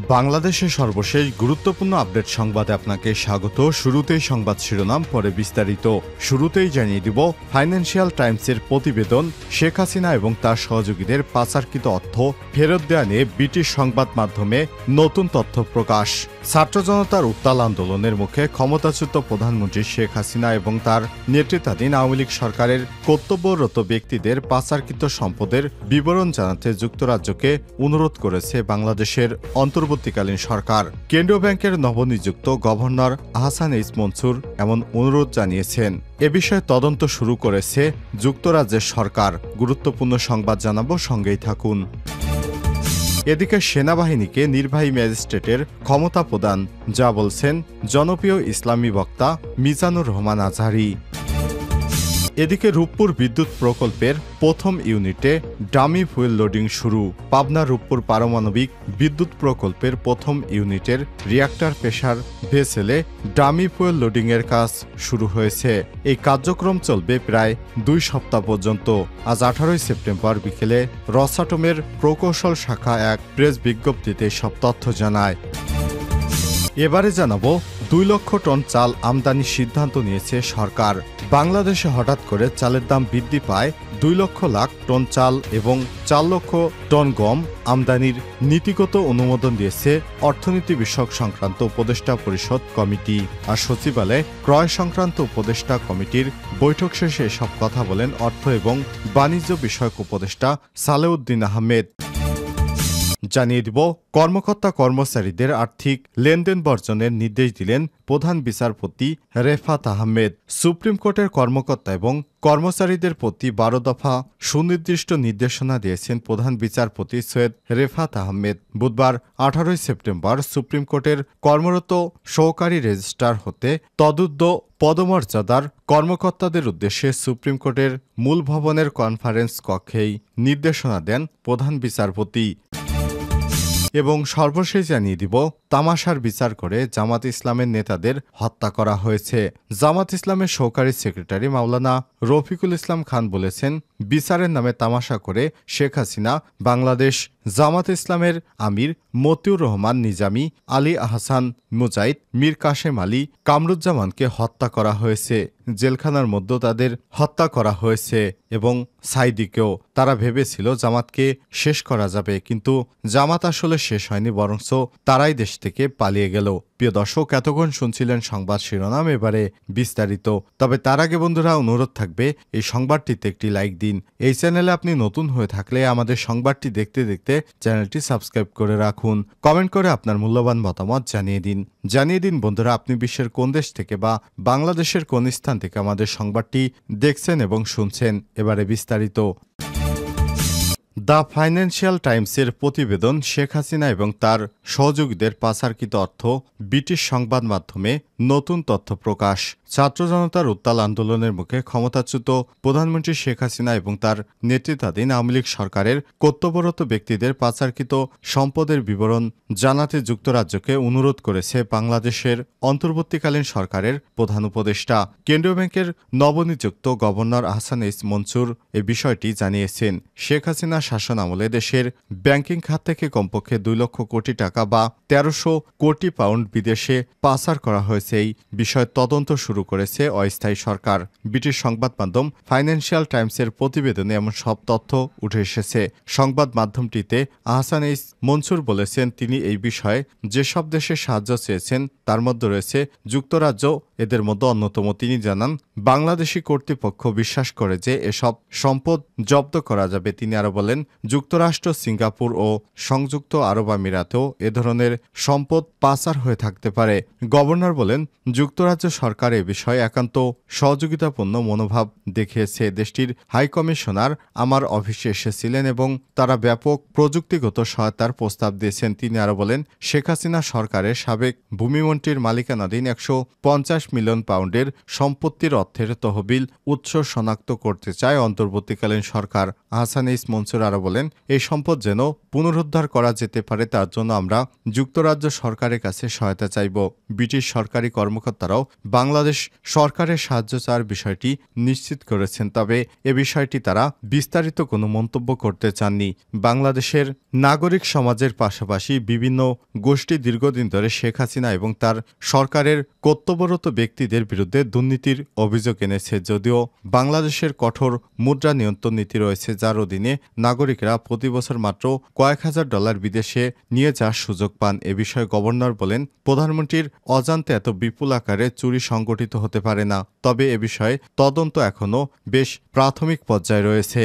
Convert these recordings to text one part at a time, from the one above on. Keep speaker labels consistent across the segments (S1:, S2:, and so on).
S1: বাংলাদেশের সর্বশেষ গুরুত্বপূর্ণ আপডেট সংবাদে আপনাকে স্বাগত। শুরুতেই সংবাদ শিরোনাম, পরে বিস্তারিত। শুরুতেই জানিয়ে দিব ফাইন্যান্সিয়াল টাইমসের প্রতিবেদন, শেখ হাসিনা এবং তার সহযোগীদের পাচারকৃত অর্থ ফেরত দেয়া নিয়ে ব্রিটিশ সংবাদ মাধ্যমে নতুন তথ্য প্রকাশ। ছাত্র জনতার উত্তাল আন্দোলনের মুখে ক্ষমতাচ্যুত প্রধানমন্ত্রী শেখ হাসিনা এবং তার নেতৃত্বাধীন আওয়ামী লীগ সরকারের কর্তব্যরত ব্যক্তিদের পাচারকৃত সম্পদের বিবরণ জানাতে যুক্তরাজ্যকে অনুরোধ করেছে বাংলাদেশের অন্তর্বর্তীকালীন সরকার। কেন্দ্রীয় ব্যাংকের নবনিযুক্ত গভর্নর আহসান এইচ মনসুর এমন অনুরোধ জানিয়েছেন। এ বিষয়ে তদন্ত শুরু করেছে যুক্তরাজ্যের সরকার। গুরুত্বপূর্ণ সংবাদ জানাবো, সঙ্গেই থাকুন। এদিকে সেনাবাহিনীকে নির্বাহী ম্যাজিস্ট্রেটের ক্ষমতা প্রদান, যা বলছেন জনপ্রিয় ইসলামী বক্তা মিজানুর রহমান আজহারি। এদিকে রূপপুর বিদ্যুৎ প্রকল্পের প্রথম ইউনিটে ডামি ফুয়েল লোডিং শুরু। পাবনা রূপপুর পারমাণবিক বিদ্যুৎ প্রকল্পের প্রথম ইউনিটের রিঅ্যাক্টর প্রেসার ভেসেলে ডামি ফুয়েল লোডিংয়ের কাজ শুরু হয়েছে। এই কার্যক্রম চলবে প্রায় 2 সপ্তাহ পর্যন্ত। আজ 18 সেপ্টেম্বর বিকেলে রসাটমের প্রকৌশল শাখা এক প্রেস বিজ্ঞপ্তিতে সব তথ্য জানায়। এবারে জানাবো 2 লক্ষ টন চাল আমদানির সিদ্ধান্ত নিয়েছে সরকার। বাংলাদেশে হঠাৎ করে চালের দাম বৃদ্ধি পায় 2 লক্ষ টন চাল এবং 4 লক্ষ টন গম আমদানির নীতিগত অনুমোদন দিয়েছে অর্থনীতি বিষয়ক সংক্রান্ত উপদেষ্টা পরিষদ কমিটি। আর সচিবালয়ে ক্রয় সংক্রান্ত উপদেষ্টা কমিটির বৈঠক শেষে এসব কথা বলেন অর্থ এবং বাণিজ্য বিষয়ক উপদেষ্টা সালেউদ্দিন আহমেদ। জানিয়ে দিব, কর্মকর্তা কর্মচারীদের আর্থিক লেনদেন বর্জনের নির্দেশ দিলেন প্রধান বিচারপতি রেফাত আহমেদ। সুপ্রিম কোর্টের কর্মকর্তা এবং কর্মচারীদের প্রতি 12 দফা সুনির্দিষ্ট নির্দেশনা দিয়েছেন প্রধান বিচারপতি সৈয়দ রেফাত আহমেদ। বুধবার 18 সেপ্টেম্বর সুপ্রিম কোর্টের কর্মরত সহকারী রেজিস্ট্রার হতে তদূর্ধ্ব পদমর্যাদার কর্মকর্তাদের উদ্দেশ্যে সুপ্রিম কোর্টের মূল ভবনের কনফারেন্স কক্ষেই নির্দেশনা দেন প্রধান বিচারপতি। এবং সর্বশেষ জানিয়ে দিব, তামাশার বিচার করে জামাত ইসলামের নেতাদের হত্যা করা হয়েছে। জামাত ইসলামের সহকারী সেক্রেটারি মাওলানা রফিকুল ইসলাম খান বলেছেন, বিচারের নামে তামাশা করে শেখ হাসিনা, বাংলাদেশ জামাত ইসলামের আমির মতিউর রহমান নিজামী, আলী আহসান মুজাহিদ, মীর কাশেম আলী, কামরুজ্জামানকে হত্যা করা হয়েছে। জেলখানার মধ্যে তাদের হত্যা করা হয়েছে এবং সাইদিকেও। তারা ভেবেছিল জামাতকে শেষ করা যাবে, কিন্তু জামাত আসলে শেষ হয়নি, বরঞ্চ তারাই দেশ থেকে পালিয়ে গেল। প্রিয় দর্শক, এতক্ষণ শুনছিলেন সংবাদ শিরোনাম, এবারে বিস্তারিত। তবে তার আগে বন্ধুরা, অনুরোধ থাকবে এই সংবাদটিতে একটি লাইক দিন। এই চ্যানেলে আপনি নতুন হয়ে থাকলে আমাদের সংবাদটি দেখতে দেখতে চ্যানেলটি সাবস্ক্রাইব করে রাখুন। কমেন্ট করে আপনার মূল্যবান মতামত জানিয়ে দিন বন্ধুরা, আপনি বিশ্বের কোন দেশ থেকে বা বাংলাদেশের কোন স্থান থেকে আমাদের সংবাদটি দেখছেন এবং শুনছেন। এবারে বিস্তারিত। দ্য ফাইন্যান্সিয়াল টাইমসের প্রতিবেদন, শেখ হাসিনা এবং তার সহযোগীদের পাচারকৃত অর্থ, ব্রিটিশ সংবাদ মাধ্যমে নতুন তথ্য প্রকাশ। ছাত্র জনতার উত্তাল আন্দোলনের মুখে ক্ষমতাচ্যুত প্রধানমন্ত্রী শেখ হাসিনা এবং তার নেতৃত্বাধীন আওয়ামী লীগ সরকারের কর্তব্যরত ব্যক্তিদের পাচারকৃত সম্পদের বিবরণ জানাতে যুক্তরাজ্যকে অনুরোধ করেছে বাংলাদেশের অন্তর্বর্তীকালীন সরকারের প্রধান উপদেষ্টা। কেন্দ্রীয় ব্যাংকের নবনিযুক্ত গভর্নর আহসান এইচ মনসুর এ বিষয়টি জানিয়েছেন। শেখ হাসিনা শাসন আমলে দেশের ব্যাংকিং খাত থেকে কমপক্ষে 2 লক্ষ কোটি টাকা বা 1300 কোটি পাউন্ড বিদেশে পাচার করা হয়েছে। এই বিষয়ে তদন্ত শুরু করেছে অস্থায়ী সরকার। ব্রিটিশ সংবাদ মাধ্যম ফাইন্যান্সিয়াল টাইমসের প্রতিবেদনে এমন সব তথ্য উঠে এসেছে। সংবাদ মাধ্যমটিতে আহসান এইচ মনসুর বলেছেন, তিনি এই বিষয়ে যেসব দেশে সাহায্য চেয়েছেন তার মধ্যে রয়েছে যুক্তরাজ্য, এদের মধ্যে অন্যতম। তিনি জানান, বাংলাদেশি কর্তৃপক্ষ বিশ্বাস করে যে এসব সম্পদ জব্দ করা যাবে। তিনি আরো বলেন, যুক্তরাষ্ট্র, সিঙ্গাপুর ও সংযুক্ত আরব আমিরাতেও এ ধরনের সম্পদ পাচার হয়ে থাকতে পারে। গভর্নর বলেন, যুক্তরাজ্য সরকার এ বিষয়ে একান্ত সহযোগিতাপূর্ণ মনোভাব দেখিয়েছে। দেশটির হাইকমিশনার আমার অফিসে এসেছিলেন এবং তারা ব্যাপক প্রযুক্তিগত সহায়তার প্রস্তাব দিয়েছেন। তিনি আরো বলেন, শেখ হাসিনা সরকারের সাবেক ভূমিমন্ত্রীর মালিকানাধীন 150 মিলিয়ন পাউন্ডের সম্পত্তির অর্থের তহবিল উৎস শনাক্ত করতে চায় অন্তর্বর্তীকালীন সরকার। আহসান এইচ মনসুর আরও বলেন, এই সম্পদ যেন পুনরুদ্ধার করা যেতে পারে তার জন্য আমরা যুক্তরাজ্য সরকারের কাছে সহায়তা চাইব। ব্রিটিশ সরকারি কর্মকর্তারাও বাংলাদেশ সরকারের সাহায্য চাওয়ার বিষয়টি নিশ্চিত করেছেন, তবে এ বিষয়টি তারা বিস্তারিত কোনো মন্তব্য করতে চাননি। বাংলাদেশের নাগরিক সমাজের পাশাপাশি বিভিন্ন গোষ্ঠী দীর্ঘদিন ধরে শেখ হাসিনা এবং তার সরকারের কর্তব্যরত ব্যক্তিদের বিরুদ্ধে দুর্নীতির অভিযোগ এনেছে। যদিও বাংলাদেশের কঠোর মুদ্রা নিয়ন্ত্রণ নীতি রয়েছে, যার অধীনে নাগরিকরা প্রতি বছর মাত্র কয়েক হাজার ডলার বিদেশে নিয়ে যাওয়ার সুযোগ পান। এ বিষয়ে গভর্নর বলেন, প্রধানমন্ত্রীর অজান্তে এত বিপুল আকারে চুরি সংগঠিত হতে পারে না, তবে এ বিষয়ে তদন্ত এখনও বেশ প্রাথমিক পর্যায়ে রয়েছে।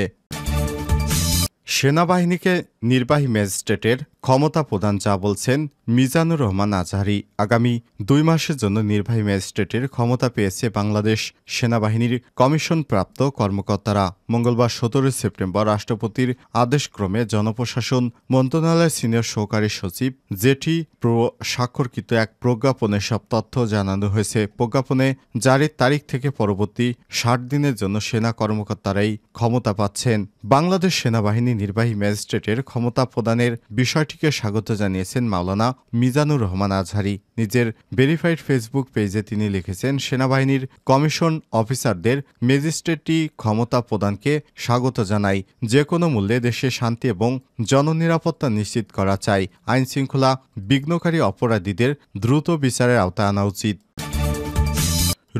S1: সেনাবাহিনীকে নির্বাহী ম্যাজিস্ট্রেটের ক্ষমতা প্রদান, যা বলছেন মিজানুর রহমান আজহারী। আগামী 2 মাসের জন্য নির্বাহী ম্যাজিস্ট্রেটের ক্ষমতা পেয়েছে বাংলাদেশ সেনাবাহিনীর কমিশনপ্রাপ্ত কর্মকর্তারা। মঙ্গলবার 17 সেপ্টেম্বর রাষ্ট্রপতির আদেশক্রমে জনপ্রশাসন মন্ত্রণালয়ের সিনিয়র সহকারী সচিব জেটি স্বাক্ষরকৃত এক প্রজ্ঞাপনে সব তথ্য জানানো হয়েছে। প্রজ্ঞাপনে জারির তারিখ থেকে পরবর্তী 60 দিনের জন্য সেনা কর্মকর্তারাই ক্ষমতা পাচ্ছেন। বাংলাদেশ সেনাবাহিনী নির্বাহী ম্যাজিস্ট্রেটের ক্ষমতা প্রদানের বিষয়টিকে স্বাগত জানিয়েছেন মাওলানা মিজানুর রহমান আজহারী। নিজের ভেরিফাইড ফেসবুক পেজে তিনি লিখেছেন, সেনাবাহিনীর কমিশন অফিসারদের ম্যাজিস্ট্রেটি ক্ষমতা প্রদানকে স্বাগত জানাই। যে কোনো মূল্যে দেশে শান্তি এবং জননিরাপত্তা নিশ্চিত করা চাই। আইনশৃঙ্খলা বিঘ্নকারী অপরাধীদের দ্রুত বিচারের আওতায় আনা উচিত।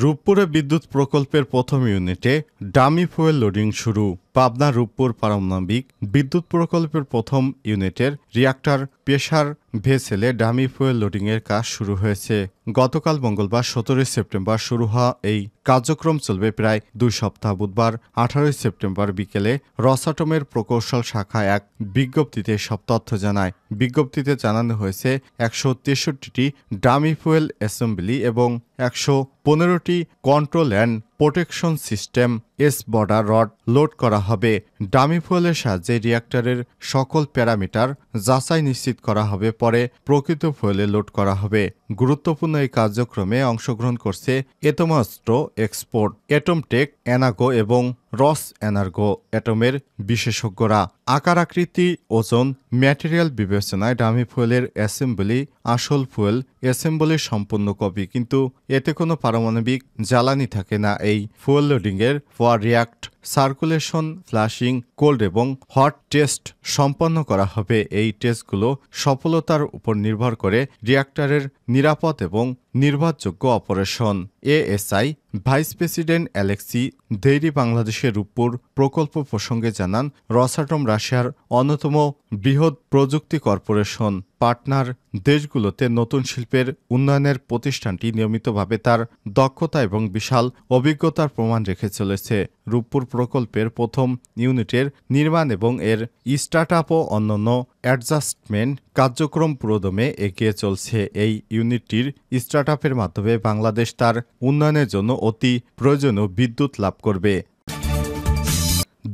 S1: রূপপুরে বিদ্যুৎ প্রকল্পের প্রথম ইউনিটে ডামি ফুয়েল লোডিং শুরু। পাবনা রূপপুর পারমাণবিক বিদ্যুৎ প্রকল্পের প্রথম ইউনিটের রিঅ্যাক্টর প্রেসার ভেসেলে ডামি ফুয়েল লোডিংয়ের কাজ শুরু হয়েছে। গতকাল মঙ্গলবার 17 সেপ্টেম্বর শুরু হওয়া এই কার্যক্রম চলবে প্রায় 2 সপ্তাহ। বুধবার 18 সেপ্টেম্বর বিকেলে রসাটমের প্রকৌশল শাখা এক বিজ্ঞপ্তিতে সব তথ্য জানায়। বিজ্ঞপ্তিতে জানানো হয়েছে 163টি ডামি ফুয়েল অ্যাসেম্বলি এবং 115টি control and protection system border rod load করা হবে। ডামি ফুয়েলের সাহায্যে রিঅ্যাক্টরের সকল প্যারামিটার যাচাই নিশ্চিত করা হবে, পরে প্রকৃত ফুয়েলে লোড করা হবে। গুরুত্বপূর্ণ এই কার্যক্রমে অংশগ্রহণ করছে এটোমাস্ট্র এক্সপোর্ট, এটমটেক, এনাগো এবং রস এনার্গো এটমের বিশেষজ্ঞরা। আকার, আকৃতি, ওজন, ম্যাটেরিয়াল বিবেচনায় ডামি ফুয়েলের অ্যাসেম্বলি আসল ফুয়েল অ্যাসেম্বলির সম্পূর্ণ কপি, কিন্তু এতে কোনো পারমাণবিক জ্বালানি থাকে না। এই ফুয়েল লোডিংয়ের পর রিঅ্যাক্ট সার্কুলেশন, ফ্লাশিং, কোল্ড এবং হট টেস্ট সম্পন্ন করা হবে। এই টেস্টগুলো সফলতার উপর নির্ভর করে রিঅ্যাক্টরের নিরাপদ এবং নির্ভরযোগ্য অপারেশন। এএসআই ভাইস প্রেসিডেন্ট অ্যালেক্সি দেইরি বাংলাদেশের রূপপুর প্রকল্প প্রসঙ্গে জানান, রসাটম রাশিয়ার অন্যতম বৃহৎ প্রযুক্তি কর্পোরেশন। পার্টনার দেশগুলোতে নতুন শিল্পের উন্নয়নের প্রতিষ্ঠানটি নিয়মিতভাবে তার দক্ষতা এবং বিশাল অভিজ্ঞতার প্রমাণ রেখে চলেছে। রূপপুর প্রকল্পের প্রথম ইউনিটের নির্মাণ এবং এর স্টার্টআপ ও অন্যান্য অ্যাডজাস্টমেন্ট কার্যক্রম পুরোদমে এগিয়ে চলছে। এই ইউনিটটির স্টার্টআপের মাধ্যমে বাংলাদেশ তার উন্নয়নের জন্য অতি প্রয়োজনীয় বিদ্যুৎ লাভ করবে।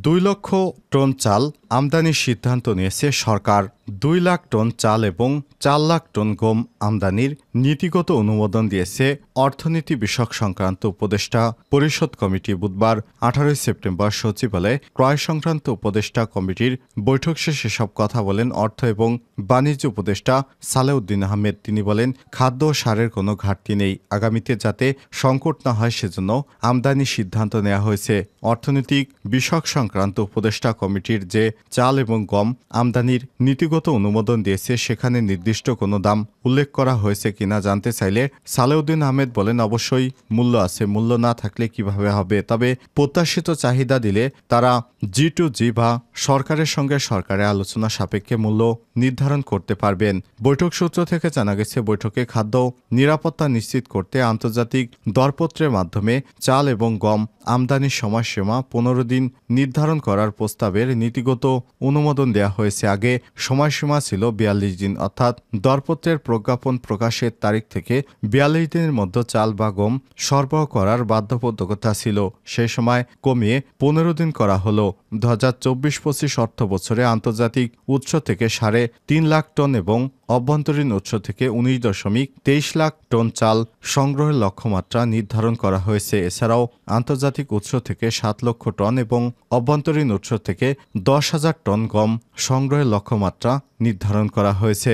S1: 2 লক্ষ টন চাল আমদানির সিদ্ধান্ত নিয়েছে সরকার। 2 লাখ টন চাল এবং 4 লাখ টন গম আমদানির নীতিগত অনুমোদন দিয়েছে অর্থনীতি বিষয়ক সংক্রান্ত উপদেষ্টা পরিষদ কমিটি। বুধবার 18 সেপ্টেম্বর সচিবালয়ে ক্রয় সংক্রান্ত উপদেষ্টা কমিটির বৈঠক শেষে সব কথা বলেন অর্থ এবং বাণিজ্য উপদেষ্টা সালেউদ্দিন আহমেদ। তিনি বলেন, খাদ্য ও সারের কোনো ঘাটতি নেই। আগামীতে যাতে সংকট না হয় সেজন্য আমদানির সিদ্ধান্ত নেওয়া হয়েছে। অর্থনৈতিক বিষয়ক সংক্রান্ত উপদেষ্টা কমিটির যে চাল এবং গম আমদানির নীতিগত অনুমোদন দিয়েছে সেখানে নির্দিষ্ট কোনো দাম উল্লেখ করা হয়েছে কিনা জানতে চাইলে সালেউদ্দিন আহমেদ বলেন, অবশ্যই মূল্য আছে, মূল্য না থাকলে কিভাবে হবে, তবে প্রত্যাশিত চাহিদা দিলে তারা G2G বা সরকারের সঙ্গে সরকারের আলোচনা সাপেক্ষে মূল্য নির্ধারণ করতে পারবেন। বৈঠক সূত্র থেকে জানা গেছে, বৈঠকে খাদ্য নিরাপত্তা নিশ্চিত করতে আন্তর্জাতিক দরপত্রের মাধ্যমে চাল এবং গম আমদানির সময়সীমা 15 দিন নির্ধারণ করার প্রস্তাবের নীতিগত অনুমোদন দেওয়া হয়েছে। আগে সময়সীমা ছিল ৪২ দিন, অর্থাৎ দরপত্রের প্রজ্ঞাপন প্রকাশের তারিখ থেকে ৪২ দিনের মধ্যে চাল বা গম সরবরাহ করার বাধ্যবাধকতা ছিল। সেই সময় কমিয়ে ১৫ দিন করা হলো। ২০২৪-২৫ অর্থ বছরে আন্তর্জাতিক উৎস থেকে ৩.৫ লাখ টন এবং অভ্যন্তরীণ উৎস থেকে ১৯.২৩ লাখ টন চাল সংগ্রহের লক্ষ্যমাত্রা নির্ধারণ করা হয়েছে। এছাড়াও আন্তর্জাতিক উৎস থেকে ৭ লক্ষ টন এবং অভ্যন্তরীণ উৎস থেকে ১০,০০০ টন গম সংগ্রহের লক্ষ্যমাত্রা নির্ধারণ করা হয়েছে।